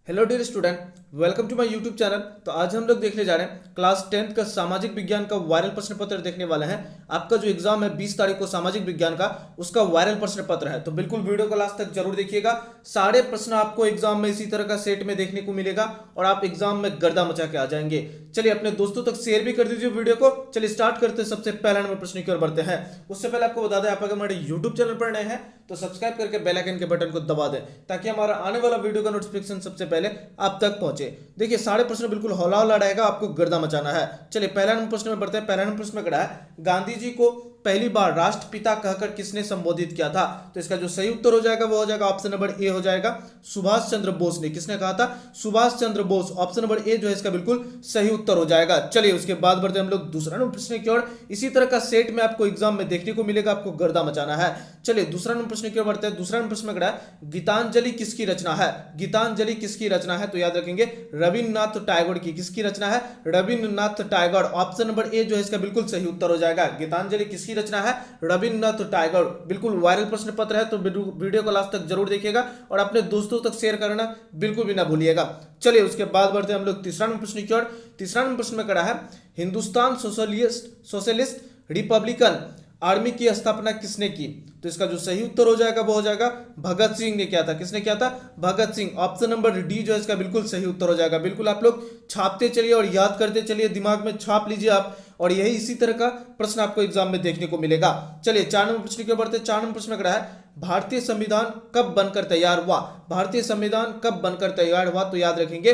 Hello dear student, welcome to my YouTube channel. तो आज हम लोग देखने जा रहे हैं क्लास 10th का सामाजिक विज्ञान का वायरल प्रश्न पत्र देखने वाले हैं। आपका जो एग्जाम है 20 तारीख को सामाजिक विज्ञान का, उसका वायरल प्रश्न पत्र है। तो बिल्कुल वीडियो को लास्ट तक जरूर देखिएगा। सारे प्रश्न आपको एग्जाम में इसी तरह का सेट में देखने को मिलेगा और आप एग्जाम में गर्दा मचा के आ जाएंगे। चलिए अपने दोस्तों तक शेयर भी कर दीजिए वीडियो को। चलिए स्टार्ट करते हैं। सबसे पहला नंबर प्रश्न की ओर बढ़ते हैं। उससे पहले आपको बता दें, आप अगर हमारे यूट्यूब चैनल पर नए हैं तो सब्सक्राइब करके बेल आइकन के बटन को दबा दें ताकि हमारा आने वाला वीडियो का नोटिफिकेशन सबसे पहले आप तक पहुंचे। देखिए सारे प्रश्न बिल्कुल हौला हौला रहेगा, आपको गर्दा मचाना है। चलिए पहला नंबर प्रश्न में बढ़ते हैं। पहला नंबर प्रश्न में कड़ा है, गांधी जी को पहली बार राष्ट्रपिता कहकर किसने संबोधित किया था? तो इसका जो सही उत्तर हो जाएगा वो हो जाएगा ऑप्शन नंबर ए हो जाएगा, सुभाष चंद्र बोस ने। किसने कहा था? Subhash Chandra Bose. Option number A जो है इसका बिल्कुल सही उत्तर हो जाएगा। चलिए उसके बाद बढ़ते हैं हम लोग दूसरा नंबर प्रश्न की ओर। इसी तरह का सेट में आपको एग्जाम में देखने को मिलेगा, आपको गर्दा मचाना है। चलिए दूसरा नंबर प्रश्न की ओर बढ़ते हैं। दूसरा नंबर प्रश्न में कड़ा है, गीतांजलि किसकी रचना है? गीतांजलि किसकी रचना है? तो याद रखेंगे रविन्द्रनाथ टैगोर की। किसकी रचना है? Rabindranath Tagore. Option number A जो है इसका बिल्कुल सही उत्तर हो जाएगा। गीतांजलि किसकी रचना है? रविन्द्रनाथ टैगोर। बिल्कुल वायरल प्रश्न पत्र है, तो वीडियो को लास्ट तक जरूर देखिएगा और अपने दोस्तों तक शेयर करना बिल्कुल भी ना भूलिएगा। चलिए उसके बाद बढ़ते हैं हम लोग तीसरा नंबर प्रश्न की ओर। तीसरा नंबर प्रश्न में कड़ा है, हिंदुस्तान सोशलिस्ट रिपब्लिकन आर्मी की स्थापना किसने की? तो इसका जो सही उत्तर हो जाएगा वो हो जाएगा भगत सिंह ने किया था। किसने किया था? Bhagat Singh. Option number D जो है इसका बिल्कुल सही उत्तर हो जाएगा। बिल्कुल आप लोग छापते चलिए और याद करते चलिए, दिमाग में छाप लीजिए आप, और यही इसी तरह का प्रश्न आपको एग्जाम में देखने को मिलेगा। चलिए 4 नंबर प्रश्न की ओर बढ़ते हैं। 4 नंबर प्रश्न में कड़ा है, भारतीय संविधान कब बनकर तैयार हुआ? भारतीय संविधान कब बनकर तैयार हुआ? तो याद रखेंगे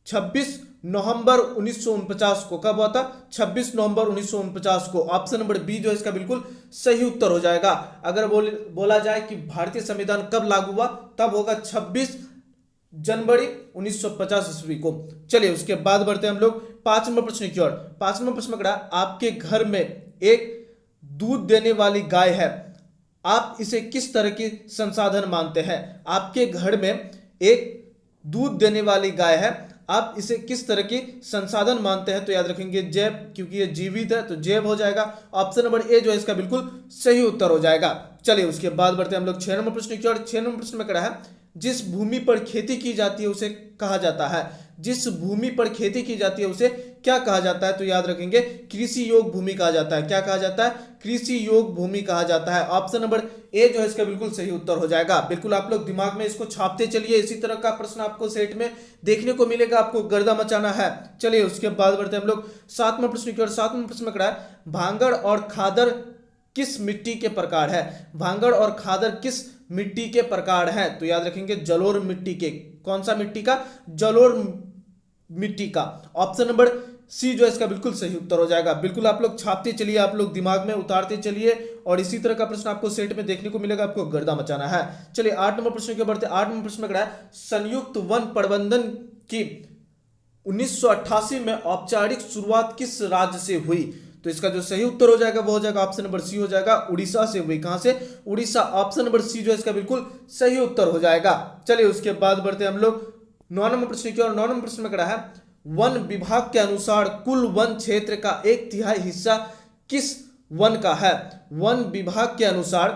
26 नवंबर 1949 को। कब हुआ था? 26 नवंबर 1949 को। ऑप्शन नंबर बी जो है इसका बिल्कुल सही उत्तर हो जाएगा। अगर बोला जाए कि भारतीय संविधान कब लागू हुआ, तब होगा 26 जनवरी 1950 ईस्वी को। चलिए उसके बाद बढ़ते हैं हम लोग 5 नंबर प्रश्न की ओर। 5 नंबर प्रश्न में कड़ा, आपके घर में एक दूध देने वाली गाय है, आप इसे किस तरह की संसाधन मानते हैं? आपके घर में एक दूध देने वाली गाय है, आप इसे किस तरह की संसाधन मानते हैं? तो याद रखेंगे जैव, क्योंकि ये जीवित है तो जैव हो जाएगा। ऑप्शन नंबर ए जो है इसका बिल्कुल सही उत्तर हो जाएगा। चलिए उसके बाद बढ़ते हैं हम लोग 6 नंबर प्रश्न की ओर। 6 नंबर प्रश्न में कड़ा है, जिस भूमि पर खेती की जाती है उसे कहा जाता है? जिस भूमि पर खेती की जाती है उसे क्या कहा जाता है? तो याद रखेंगे कृषि योग भूमि कहा जाता है। क्या कहा जाता है? कृषि योग भूमि कहा जाता है। ऑप्शन नंबर ए जो है इसका बिल्कुल सही उत्तर हो जाएगा। बिल्कुल आप लोग दिमाग में इसको छापते चलिए, इसी तरह का प्रश्न आपको सेट में देखने को मिलेगा, आपको गर्दा मचाना है। चलिए उसके बाद बढ़ते हैं हम लोग 7वें प्रश्न की ओर। 7वें प्रश्न में कड़ा है, भांगड़ और खादर किस मिट्टी के प्रकार है? भांगड़ और खादर किस मिट्टी के प्रकार है? तो याद रखेंगे जलोढ़ मिट्टी के। कौन सा मिट्टी का? जलोढ़ मिट्टी का। ऑप्शन नंबर सी जो है इसका बिल्कुल सही उत्तर हो जाएगा। बिल्कुल आप लोग छापते चलिए, आप लोग दिमाग में उतारते चलिए और इसी तरह का प्रश्न आपको सेट में देखने को मिलेगा, आपको गर्दा मचाना है। चलिए 8 नंबर प्रश्न के बढ़ते। 8 नंबर प्रश्न में कड़ा है, संयुक्त वन प्रबंधन की 1988 में औपचारिक शुरुआत किस राज्य से हुई? तो इसका जो सही उत्तर हो जाएगा वो हो जाएगा ऑप्शन नंबर सी हो जाएगा, उड़ीसा से हुई। कहां से? उड़ीसा। ऑप्शन नंबर सी जो है इसका बिल्कुल सही उत्तर हो जाएगा। चलिए उसके बाद बढ़ते हम लोग 9 नंबर प्रश्न की ओर। 9 नंबर प्रश्न में कड़ा है, वन विभाग के अनुसार कुल वन क्षेत्र का 1/3 हिस्सा किस वन का है? वन विभाग के अनुसार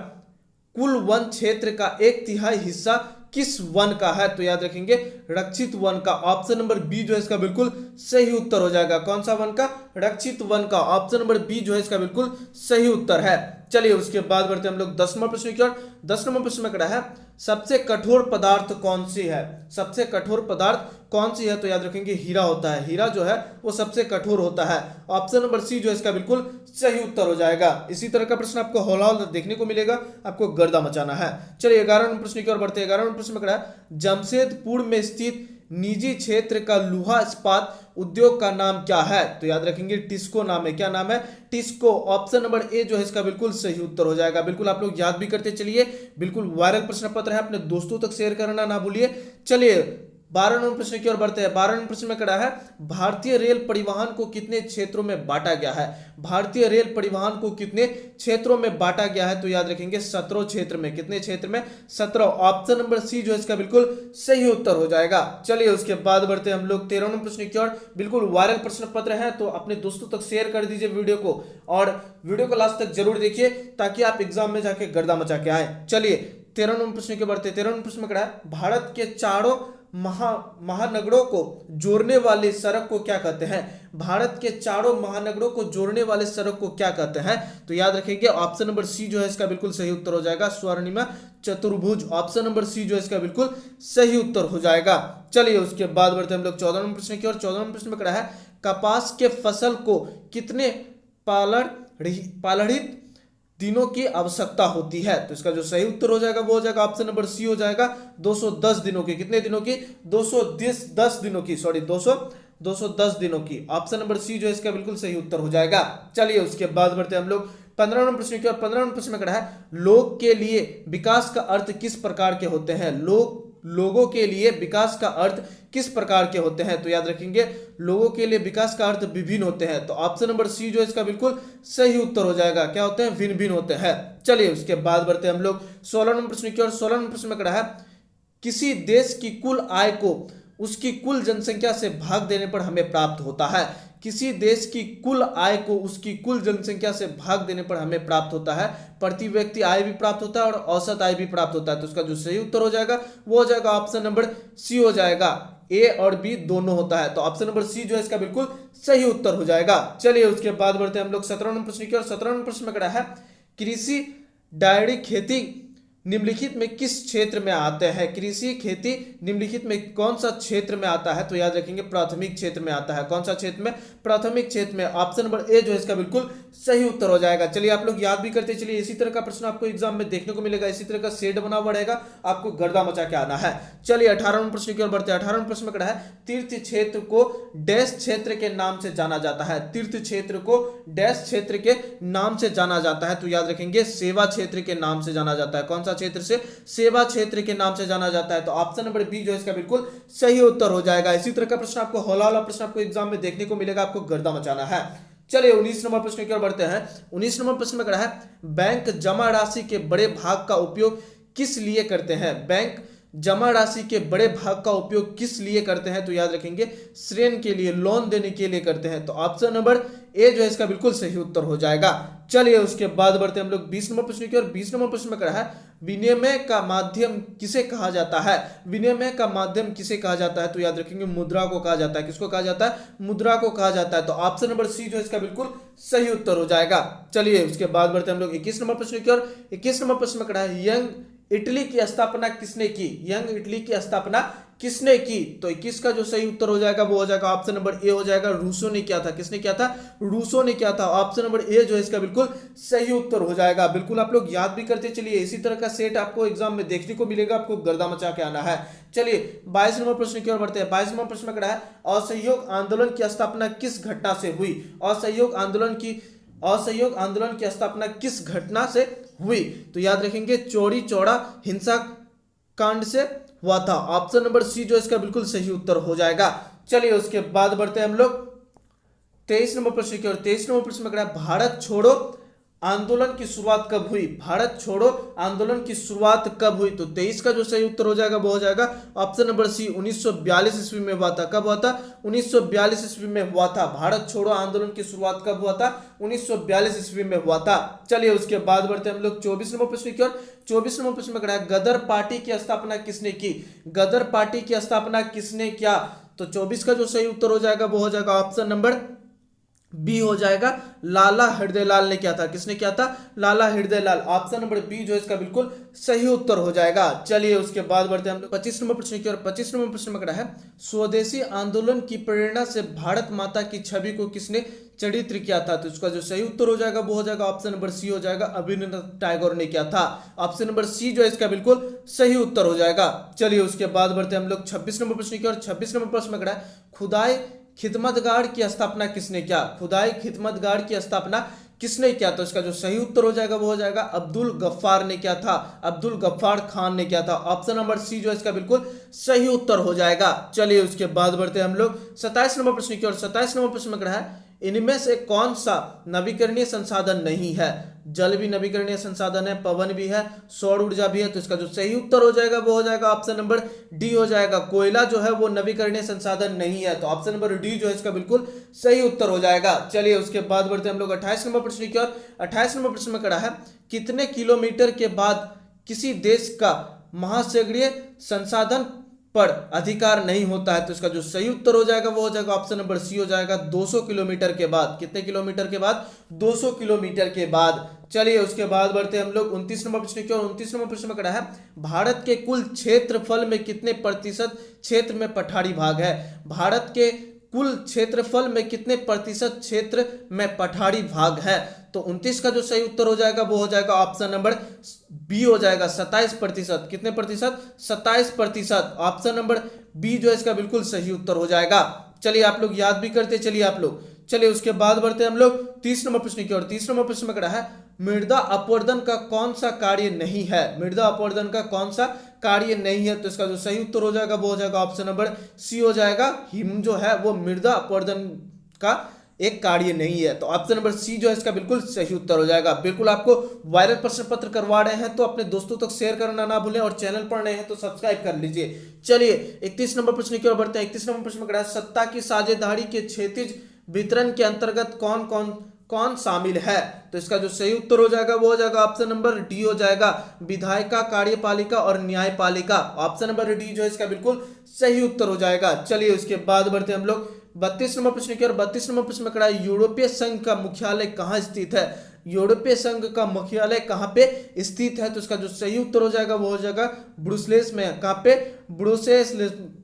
कुल वन क्षेत्र का 1/3 हिस्सा किस वन का है? तो याद रखेंगे रक्षित वन का। ऑप्शन नंबर बी जो है इसका बिल्कुल सही उत्तर हो जाएगा। कौन सा वन का? रक्षित वन का। ऑप्शन नंबर बी जो है इसका बिल्कुल सही उत्तर है। चलिए उसके बाद बढ़ते हम लोग 10 नंबर प्रश्न की ओर। 10 नंबर प्रश्न में कड़ा है, सबसे कठोर पदार्थ कौन सी है? सबसे कठोर पदार्थ कौन सी है? तो याद रखेंगे हीरा होता है। हीरा जो है वो सबसे कठोर होता है। ऑप्शन नंबर सी जो है इसका बिल्कुल सही उत्तर हो जाएगा। इसी तरह का प्रश्न आपको हौला हौला देखने को मिलेगा, आपको गर्दा मचाना है। चलिए 11 नंबर प्रश्न की ओर बढ़ते हैं। 11 नंबर प्रश्न में कड़ा है, जमशेदपुर में स्थित निजी क्षेत्र का लोहा इस्पात उद्योग का नाम क्या है? तो याद रखेंगे टिस्को नाम है। क्या नाम है? टिस्को। ऑप्शन नंबर ए जो है इसका बिल्कुल सही उत्तर हो जाएगा। बिल्कुल आप लोग याद भी करते चलिए, बिल्कुल वायरल प्रश्न पत्र है, अपने दोस्तों तक शेयर करना ना भूलिए। चलिए 12 नंबर प्रश्न की ओर बढ़ते हैं। 12 नंबर प्रश्न में कड़ा है, भारतीय रेल परिवहन को कितने क्षेत्रों में बांटा गया है? भारतीय रेल परिवहन को कितने क्षेत्रों में बांटा गया है? तो याद रखेंगे 17 क्षेत्र में। कितने क्षेत्र में? 17। ऑप्शन नंबर सी जो है इसका बिल्कुल सही उत्तर हो जाएगा। चलिए उसके बाद बढ़ते हैं हम लोग 13 नंबर प्रश्न की ओर। बिल्कुल वायरल प्रश्न पत्र है, तो अपने दोस्तों तक शेयर कर दीजिए वीडियो को और वीडियो को लास्ट तक जरूर देखिए ताकि आप एग्जाम में जाके गर्दा मचा के आए। चलिए 13 नंबर प्रश्न के बढ़ते। 13 नंबर प्रश्न में कड़ा है, भारत के चारों महानगरों को जोड़ने वाले सड़क को क्या कहते हैं? भारत के चारों महानगरों को जोड़ने वाले सड़क को क्या कहते हैं? तो याद रखेंगे ऑप्शन नंबर सी जो है इसका बिल्कुल सही उत्तर हो जाएगा, स्वर्णिमा चतुर्भुज। ऑप्शन नंबर सी जो है इसका बिल्कुल सही उत्तर हो जाएगा। चलिए उसके बाद बढ़ते हम लोग 14 नंबर प्रश्न की ओर। 14 नंबर प्रश्न में कहा है कपास के फसल को कितने पालड़ित दिनों की आवश्यकता होती है? तो इसका जो सही उत्तर हो जाएगा वो हो जाएगा ऑप्शन नंबर सी हो जाएगा, 210 दिनों की। कितने दिनों की? 210 दिनों की, सॉरी 210 दिनों की। ऑप्शन नंबर सी जो है इसका बिल्कुल सही उत्तर हो जाएगा। चलिए उसके बाद बढ़ते हैं हम लोग 15 नंबर प्रश्न की ओर। 15 नंबर प्रश्न में कहा है लोग के लिए विकास का अर्थ किस प्रकार के होते हैं? लोगों के लिए विकास का अर्थ किस प्रकार के होते हैं? तो याद रखेंगे लोगों के लिए विकास का अर्थ विभिन्न होते हैं। तो ऑप्शन नंबर सी जो है इसका बिल्कुल सही उत्तर हो जाएगा। क्या होते हैं? भिन्न भिन्न होते हैं। चलिए उसके बाद बढ़ते हैं हम लोग 16 नंबर प्रश्न की ओर। 16 नंबर प्रश्न में कहा है किसी देश की कुल आय को उसकी कुल जनसंख्या से भाग देने पर हमें प्राप्त होता है। किसी देश की कुल आय को उसकी कुल जनसंख्या से भाग देने पर हमें प्राप्त होता है। प्रति व्यक्ति आय भी प्राप्त होता है और औसत आय भी प्राप्त होता है। तो उसका जो सही उत्तर हो जाएगा वो हो जाएगा ऑप्शन नंबर सी हो जाएगा। ए और बी दोनों होता है। तो ऑप्शन नंबर सी जो है इसका बिल्कुल सही उत्तर हो जाएगा। चलिए उसके बाद बढ़ते हैं हम लोग 17 नंबर प्रश्न की ओर। 17 नंबर प्रश्न में कहा है कृषि डायरी खेती निम्नलिखित में किस क्षेत्र में आते हैं? कृषि खेती निम्नलिखित में कौन सा क्षेत्र में आता है? तो याद रखेंगे प्राथमिक क्षेत्र में आता है। कौन सा क्षेत्र में? प्राथमिक क्षेत्र में। ऑप्शन नंबर ए जो है इसका बिल्कुल सही उत्तर हो जाएगा। चलिए आप लोग याद भी करते चलिए, इसी तरह का प्रश्न आपको एग्जाम में देखने को मिलेगा। इसी तरह का सेट बना हुआ रहेगा, आपको गर्दा मचा के आना है। चलिए 18 नंबर प्रश्न की ओर बढ़ते हैं। 18 नंबर प्रश्न में कहा है तीर्थ क्षेत्र को डैश क्षेत्र के नाम से जाना जाता है। तीर्थ क्षेत्र को डैश क्षेत्र के नाम से जाना जाता है। तो याद रखेंगे सेवा क्षेत्र के नाम से जाना जाता है। कौन सा क्षेत्र से? सेवा क्षेत्र के नाम से जाना जाता है। तो ऑप्शन नंबर बी जो है इसका बिल्कुल सही उत्तर हो जाएगा। इसी तरह का प्रश्न आपको होला वाला प्रश्न आपको एग्जाम में देखने को मिलेगा, आपको गर्दा मचाना है। चलिए 19 नंबर प्रश्न की ओर बढ़ते हैं। 19 नंबर प्रश्न में कहा है बैंक जमा राशि के बड़े भाग का उपयोग किस लिए करते हैं? बैंक जमा राशि के बड़े भाग का उपयोग किस लिए करते हैं? तो याद रखेंगे ऋण के लिए, लोन देने के लिए करते हैं। तो ऑप्शन नंबर ए जो है इसका बिल्कुल सही उत्तर हो जाएगा। चलिए उसके बाद बढ़ते हैं हम लोग 20 नंबर प्रश्न की ओर। 20 नंबर प्रश्न में कहा है विनिमय का माध्यम किसे कहा जाता है? विनिमय का माध्यम किसे कहा जाता है? तो याद रखेंगे मुद्रा को कहा जाता है। किसको कहा जाता है? मुद्रा को कहा जाता है। तो ऑप्शन नंबर सी जो है इसका बिल्कुल सही उत्तर हो जाएगा। चलिए उसके बाद बढ़ते हैं हम लोग 21 नंबर प्रश्न की ओर। 21 नंबर प्रश्न में कहा है यंग इटली की स्थापना किसने की? यंग इटली की स्थापना किसने की? तो 21 का जो सही उत्तर हो जाएगा वो हो जाएगा ऑप्शन नंबर ए हो जाएगा, रूसो ने किया था। किसने किया था? रूसो ने किया था। ऑप्शन नंबर ए जो है इसका बिल्कुल सही उत्तर हो जाएगा। बिल्कुल आप लोग याद भी करते चलिए, इसी तरह का सेट आपको एग्जाम में देखने को मिलेगा, आपको गर्दा मचा के आना है। चलिए 22 नंबर प्रश्न की ओर बढ़ते हैं। 22 नंबर प्रश्न में कहा है असहयोग आंदोलन की स्थापना किस घटना से हुई? असहयोग आंदोलन की स्थापना किस घटना से हुई? तो याद रखेंगे चौरी चौड़ा हिंसा कांड से हुआ था। ऑप्शन नंबर सी जो इसका बिल्कुल सही उत्तर हो जाएगा। चलिए उसके बाद बढ़ते हैं हम लोग 23 नंबर प्रश्न की ओर। 23 नंबर प्रश्न में कहा है भारत छोड़ो आंदोलन की शुरुआत कब हुई? भारत छोड़ो आंदोलन की शुरुआत कब हुई? तो 23 का जो सही उत्तर हो जाएगा वो हो जाएगा ऑप्शन नंबर सी, 1942 ईस्वी में हुआ था। कब हुआ था? 1942 ईस्वी में हुआ था। भारत छोड़ो आंदोलन की शुरुआत कब हुआ था? 1942 ईस्वी में हुआ था। चलिए उसके बाद बढ़ते हैं हम लोग 24 नंबर प्रश्न की ओर। 24 नंबर प्रश्न में कहा है गदर पार्टी की स्थापना किसने की? गदर पार्टी की स्थापना किसने किया? तो 24 का जो सही उत्तर हो जाएगा वो हो जाएगा ऑप्शन नंबर बी हो जाएगा, लाला हृदयलाल ने किया था। किसने किया था? लाला हृदयलाल। ऑप्शन नंबर बी जो इसका बिल्कुल सही उत्तर हो जाएगा। चलिए उसके बाद बढ़ते हैं हम लोग 25 नंबर प्रश्न की ओर। 25 नंबर प्रश्न में कहा है स्वदेशी आंदोलन की प्रेरणा से भारत माता की छवि को किसने चरित्र किया था? तो इसका जो सही उत्तर हो जाएगा वो हो जाएगा ऑप्शन नंबर सी हो जाएगा, अभिनंदन टैगोर ने किया था। ऑप्शन नंबर सी जो है इसका बिल्कुल सही उत्तर हो जाएगा। चलिए उसके बाद बढ़ते हैं हम लोग 26 नंबर प्रश्न की ओर। 26 नंबर प्रश्न में कहा है खुदाई खिदमतगार की स्थापना किसने किया? खुदाई खिदमतगार की स्थापना किसने किया? तो इसका जो सही उत्तर हो जाएगा वो हो जाएगा अब्दुल गफ्फार ने किया था। अब्दुल गफ्फार खान ने किया था। ऑप्शन नंबर सी जो है इसका बिल्कुल सही उत्तर हो जाएगा। चलिए उसके बाद बढ़ते हैं हम लोग 27 नंबर प्रश्न की ओर। 27 नंबर प्रश्न में कहा है इनमें से कौन सा नवीकरणीय संसाधन नहीं है? जल भी नवीकरणीय संसाधन है, पवन भी है, सौर ऊर्जा भी है। तो इसका जो सही उत्तर हो जाएगा वो हो जाएगा ऑप्शन नंबर डी हो जाएगा, कोयला जो है वो नवीकरणीय संसाधन नहीं है। तो ऑप्शन नंबर डी जो है इसका बिल्कुल सही उत्तर हो जाएगा। चलिए उसके बाद बढ़ते हैं हम लोग 28 नंबर प्रश्न की ओर। 28 नंबर प्रश्न में कहा है कितने किलोमीटर के बाद किसी देश का महासागरीय संसाधन पर अधिकार नहीं होता है। तो इसका जो सही उत्तर हो जाएगा वो हो जाएगा ऑप्शन नंबर सी हो जाएगा 200 किलोमीटर के बाद। कितने किलोमीटर के बाद? 200 किलोमीटर के बाद। चलिए उसके बाद बढ़ते हैं हम लोग 29 नंबर प्रश्न की ओर। 29 नंबर प्रश्न में कड़ा है भारत के कुल क्षेत्रफल में कितने प्रतिशत क्षेत्र में पठारी भाग है? भारत के कुल क्षेत्रफल में कितने प्रतिशत क्षेत्र में पठारी भाग है? तो 29 का जो सही उत्तर हो जाएगा वो हो जाएगा ऑप्शन नंबर बी हो जाएगा 27%। कितने प्रतिशत? 27%। ऑप्शन नंबर बी जो है इसका बिल्कुल सही उत्तर हो जाएगा। चलिए आप लोग याद भी करते चलिए आप लोग। चलिए उसके बाद बढ़ते हैं हम लोग 30 नंबर प्रश्न की ओर। 30 नंबर प्रश्न में कड़ा है मृदा अपवर्तन का कौन सा कार्य नहीं है? मृदा अपवर्तन का कौन सा कार्य नहीं है? तो इसका जो सही उत्तर हो जाएगा वो हो जाएगा ऑप्शन नंबर सी हो जाएगा। हिम जो है वो मृदा अपवर्तन का एक कार्य नहीं है। तो ऑप्शन नंबर सी जो है इसका बिल्कुल सही उत्तर हो जाएगा। बिल्कुल आपको वायरल प्रश्न पत्र करवा रहे हैं तो अपने दोस्तों तक शेयर करना ना भूलें और चैनल पर नए हैं तो सब्सक्राइब कर लीजिए। चलिए 31 नंबर प्रश्न की ओर बढ़ते हैं। 31 नंबर प्रश्न में कड़ा है सत्ता की साझेदारी के क्षैतिज वितरण के अंतर्गत कौन कौन कौन शामिल है? तो इसका जो सही उत्तर हो जाएगा वो हो जाएगा ऑप्शन नंबर डी हो जाएगा विधायिका, कार्यपालिका और न्यायपालिका। ऑप्शन नंबर डी जो है इसका बिल्कुल सही उत्तर हो जाएगा। चलिए उसके बाद बढ़ते हैं हम लोग 32 नंबर प्रश्न की ओर। 32 नंबर प्रश्न में कड़ा है यूरोपीय संघ का मुख्यालय कहाँ स्थित है? यूरोपीय संघ का मुख्यालय कहाँ पे स्थित है? तो इसका जो सही उत्तर हो जाएगा वो हो जाएगा ब्रुसेल्स में। कहाँ पे? ब्रुसेल्स।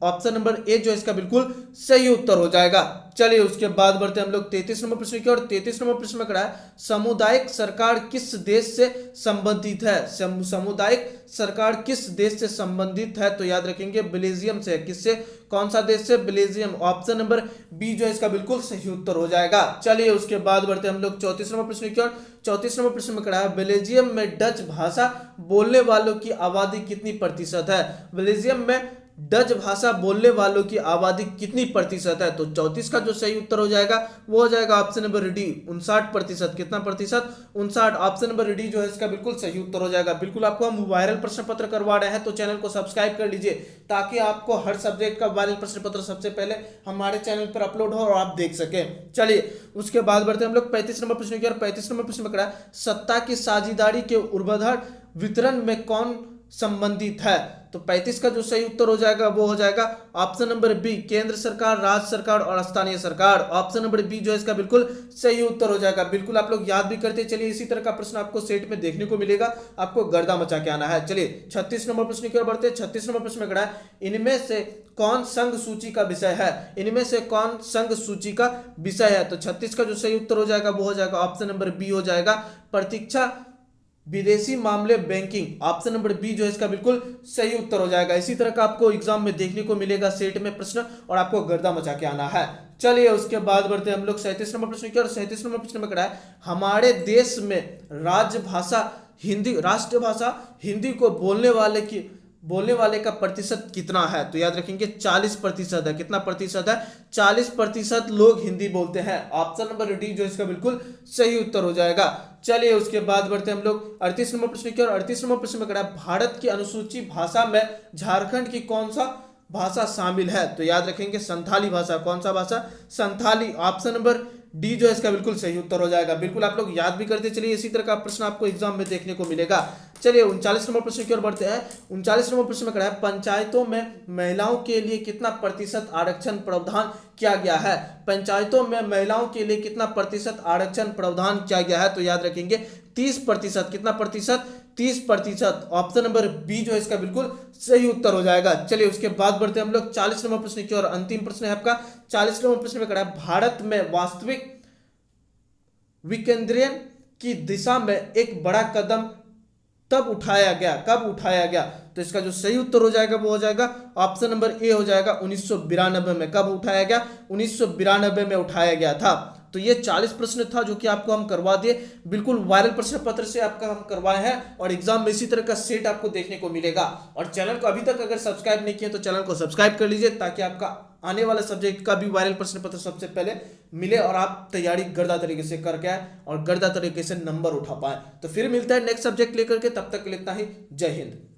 ऑप्शन नंबर ए जो है इसका बिल्कुल सही उत्तर हो जाएगा। चलिए उसके बाद बढ़ते हैं हम लोग 33 नंबर प्रश्न की ओर। 33 नंबर प्रश्न में कड़ा है सामुदायिक सरकार किस देश से संबंधित है? सामुदायिक सरकार किस देश से संबंधित है? तो याद रखेंगे बेल्जियम से। किससे? कौन सा देश से? बेल्जियम। ऑप्शन नंबर बी जो है इसका बिल्कुल सही उत्तर हो जाएगा। चलिए उसके बाद बढ़ते हैं हम लोग 34 नंबर प्रश्न की ओर। 34 नंबर प्रश्न में कड़ा है बेल्जियम में डच भाषा बोलने वालों की आबादी कितनी प्रतिशत है? बेल्जियम में डच भाषा बोलने वालों की आबादी कितनी प्रतिशत है? तो 34 का जो सही उत्तर हो जाएगा वो हो जाएगा ऑप्शन नंबर डी 59%। कितना प्रतिशत? 59। ऑप्शन नंबर डी जो है इसका बिल्कुल सही उत्तर हो जाएगा। बिल्कुल आपको हम वायरल प्रश्न पत्र करवा रहे हैं तो चैनल को सब्सक्राइब कर लीजिए ताकि आपको हर सब्जेक्ट का वायरल प्रश्न पत्र सबसे पहले हमारे चैनल पर अपलोड हो और आप देख सकें। चलिए उसके बाद बढ़ते हैं हम लोग 35 नंबर प्रश्न की ओर। 35 नंबर प्रश्न में कड़ा है सत्ता की साझेदारी के ऊर्ध्वाधर वितरण में कौन संबंधित है? तो 35 का जो सही उत्तर हो जाएगा वो हो जाएगा ऑप्शन नंबर बी केंद्र सरकार, राज्य सरकार और स्थानीय सरकार। ऑप्शन नंबर बी जो है इसका बिल्कुल सही उत्तर हो जाएगा। बिल्कुल आप लोग याद भी करते चलिए। इसी तरह का प्रश्न आपको सेट में देखने को मिलेगा, आपको गर्दा मचा के आना है। चलिए 36 नंबर प्रश्न की ओर बढ़ते हैं। 36 नंबर प्रश्न में कड़ा है इनमें से कौन संघ सूची का विषय है? इनमें से कौन संघ सूची का विषय है? तो 36 का जो सही उत्तर हो जाएगा वो हो जाएगा ऑप्शन नंबर बी हो जाएगा प्रतीक्षा विदेशी मामले बैंकिंग। ऑप्शन नंबर बी जो है इसका बिल्कुल सही उत्तर हो जाएगा। इसी तरह का आपको एग्जाम में देखने को मिलेगा सेट में प्रश्न और आपको गर्दा मचा के आना है। चलिए उसके बाद बढ़ते हैं हम लोग 37 नंबर प्रश्न की ओर। 37 नंबर प्रश्न में कड़ा है हमारे देश में राष्ट्रभाषा हिंदी को बोलने वाले का प्रतिशत कितना है? तो याद रखेंगे 40% है। कितना प्रतिशत है? 40% लोग हिंदी बोलते हैं। ऑप्शन नंबर डी जो इसका बिल्कुल सही उत्तर हो जाएगा। चलिए उसके बाद बढ़ते हैं हम लोग 38 नंबर प्रश्न की ओर। 38 नंबर प्रश्न में कड़ा है भारत की अनुसूची भाषा में झारखंड की कौन सा भाषा शामिल है? तो याद रखेंगे संथाली भाषा। कौन सा भाषा? संथाली। ऑप्शन नंबर डी जो है इसका बिल्कुल सही उत्तर हो जाएगा। बिल्कुल आप लोग याद भी करते चलिए। इसी तरह का प्रश्न आपको एग्जाम में देखने को मिलेगा। चलिए 39 नंबर प्रश्न की ओर बढ़ते हैं। 39 नंबर प्रश्न में कड़ा है पंचायतों में महिलाओं के लिए कितना प्रतिशत आरक्षण प्रावधान किया गया है? पंचायतों में महिलाओं के लिए कितना प्रतिशत आरक्षण प्रावधान किया गया है? तो याद रखेंगे 30%। कितना प्रतिशत? 30%। ऑप्शन नंबर बी जो है इसका बिल्कुल सही उत्तर हो जाएगा। चलिए उसके बाद बढ़ते हैं हम लोग 40 नंबर प्रश्न की ओर। अंतिम प्रश्न है आपका 40 नंबर प्रश्न में कड़ा है भारत में वास्तविक विकेंद्रीकरण की दिशा में एक बड़ा कदम तब उठाया गया, कब उठाया गया? तो इसका जो सही उत्तर हो जाएगा वो हो जाएगा ऑप्शन नंबर ए हो जाएगा 1992 में। कब उठाया गया? 1992 में उठाया गया था। तो ये 40 प्रश्न था जो कि आपको हम करवा दिए। बिल्कुल वायरल प्रश्न पत्र से आपका हम करवाए हैं और एग्जाम में इसी तरह का सेट आपको देखने को मिलेगा। और चैनल को अभी तक अगर सब्सक्राइब नहीं किया तो चैनल को सब्सक्राइब कर लीजिए ताकि आपका आने वाला सब्जेक्ट का भी वायरल प्रश्न पत्र सबसे पहले मिले और आप तैयारी गर्दा तरीके से करके आए और गर्दा तरीके से नंबर उठा पाए। तो फिर मिलता है नेक्स्ट सब्जेक्ट लेकर के, तब तक के लिए इतना ही। जय हिंद।